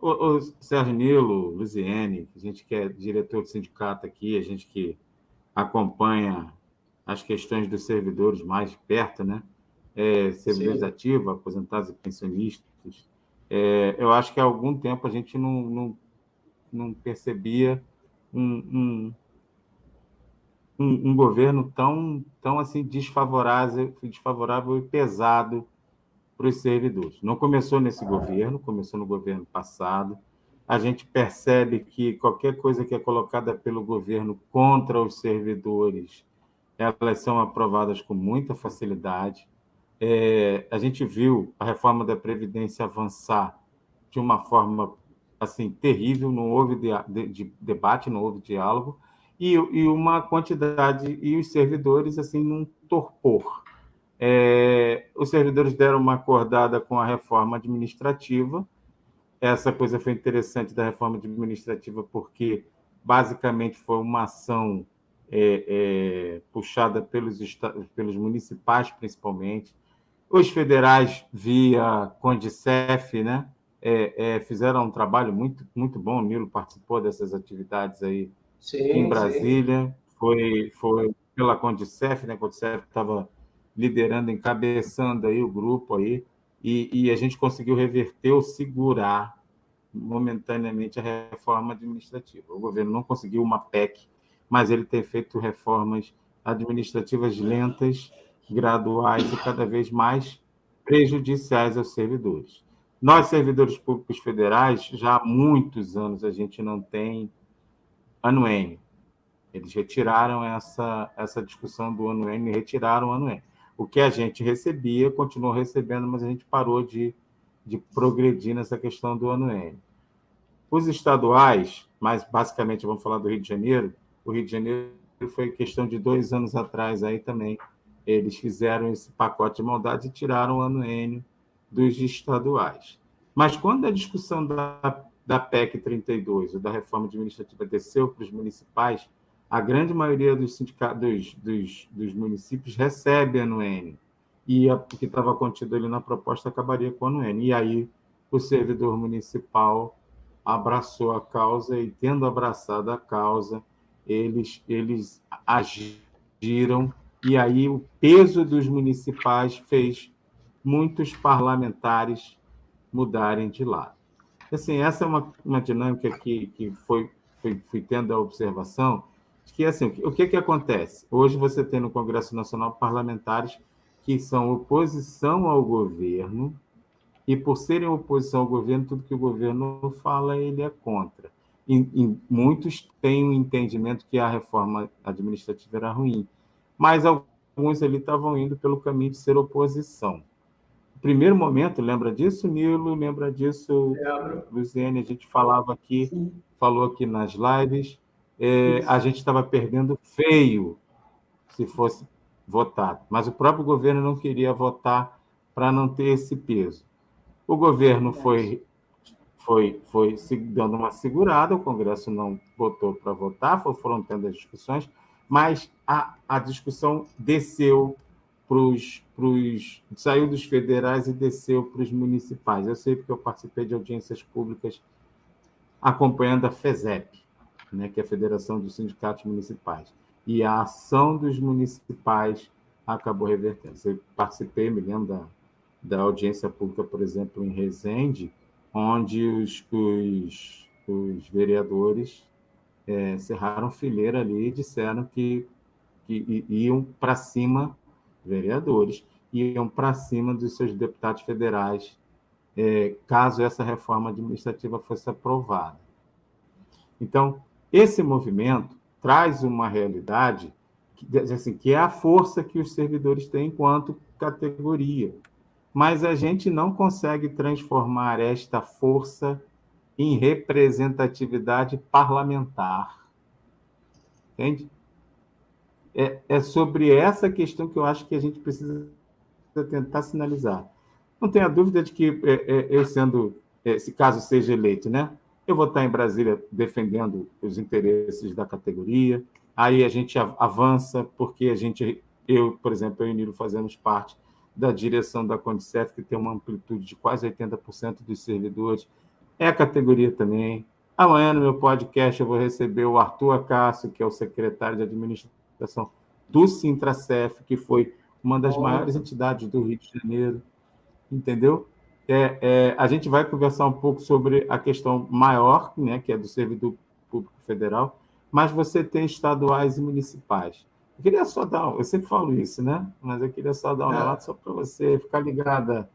O Sérgio Nilo, Luziene, a gente que é diretor de sindicato aqui, a gente que acompanha as questões dos servidores mais de perto, né? Servidores Sim. ativos, aposentados e pensionistas. Eu acho que há algum tempo a gente não percebia um, um governo tão assim desfavorável e pesado para os servidores. Não começou nesse governo, começou no governo passado. A gente percebe que qualquer coisa que é colocada pelo governo contra os servidores, elas são aprovadas com muita facilidade. A gente viu a reforma da Previdência avançar de uma forma assim terrível, não houve de debate, não houve diálogo, e uma quantidade, e os servidores assim num torpor. Os servidores deram uma acordada com a reforma administrativa. Essa coisa foi interessante da reforma administrativa, porque basicamente foi uma ação puxada pelos municipais, principalmente. Os federais, via Condicef, né, fizeram um trabalho muito bom. O Nilo participou dessas atividades aí em Sim, sim. Brasília, foi pela Condicef, né? A Condicef estava liderando, encabeçando aí o grupo aí, e a gente conseguiu reverter ou segurar momentaneamente a reforma administrativa. O governo não conseguiu uma PEC, mas ele tem feito reformas administrativas lentas, graduais e cada vez mais prejudiciais aos servidores. Nós, servidores públicos federais, já há muitos anos a gente não tem anuênio. Eles retiraram essa discussão do ano N, retiraram o ano N. O que a gente recebia, continuou recebendo, mas a gente parou de progredir nessa questão do ano N. Os estaduais, mas basicamente vamos falar do Rio de Janeiro, o Rio de Janeiro foi questão de 2 anos atrás aí também. Eles fizeram esse pacote de maldade e tiraram o ano N dos estaduais. Mas quando a discussão da PEC 32, ou da reforma administrativa, desceu para os municipais, a grande maioria dos municípios recebe ano N. E o que estava contido ali na proposta acabaria com o ano N. E aí o servidor municipal abraçou a causa e, tendo abraçado a causa, eles agiram, e aí o peso dos municipais fez muitos parlamentares mudarem de lado. Assim, essa é uma dinâmica que fui tendo a observação de que, assim, o que acontece? Hoje você tem no Congresso Nacional parlamentares que são oposição ao governo, e por serem oposição ao governo, tudo que o governo fala, ele é contra. E muitos têm o entendimento que a reforma administrativa era ruim, mas alguns ali estavam indo pelo caminho de ser oposição. No primeiro momento, lembra disso, Nilo? Lembra disso, Lembro. Luziane? A gente falava aqui, Sim. falou aqui nas lives, a Isso. gente estava perdendo feio se fosse votado, mas o próprio governo não queria votar para não ter esse peso. O governo Verdade. foi dando uma segurada, o Congresso não botou para votar, foram tendo as discussões, mas a discussão desceu saiu dos federais e desceu para os municipais. Eu sei porque eu participei de audiências públicas acompanhando a FESEP, né, que é a Federação dos Sindicatos Municipais. E a ação dos municipais acabou revertendo. Eu participei, me lembro da audiência pública, por exemplo, em Resende, onde os vereadores cerraram fileira ali e disseram que iam para cima, vereadores, iam para cima dos seus deputados federais, caso essa reforma administrativa fosse aprovada. Então, esse movimento traz uma realidade que é a força que os servidores têm enquanto categoria. Mas a gente não consegue transformar esta força em representatividade parlamentar. Entende? É sobre essa questão que eu acho que a gente precisa tentar sinalizar. Não tenha dúvida de que eu sendo, se caso seja eleito, né, eu vou estar em Brasília defendendo os interesses da categoria, aí a gente avança, porque por exemplo, eu e o Nilo fazemos parte da direção da Condicef, que tem uma amplitude de quase 80% dos servidores. é a categoria também. Amanhã, no meu podcast, eu vou receber o Arthur Acácio, que é o secretário de administração do Sintracef, que foi uma das maiores Olha, entidades do Rio de Janeiro, entendeu? A gente vai conversar um pouco sobre a questão maior, né, que é do servidor público federal, mas você tem estaduais e municipais. Eu queria só dar, eu sempre falo isso, né? Mas eu queria só dar um é, relato só para você ficar ligada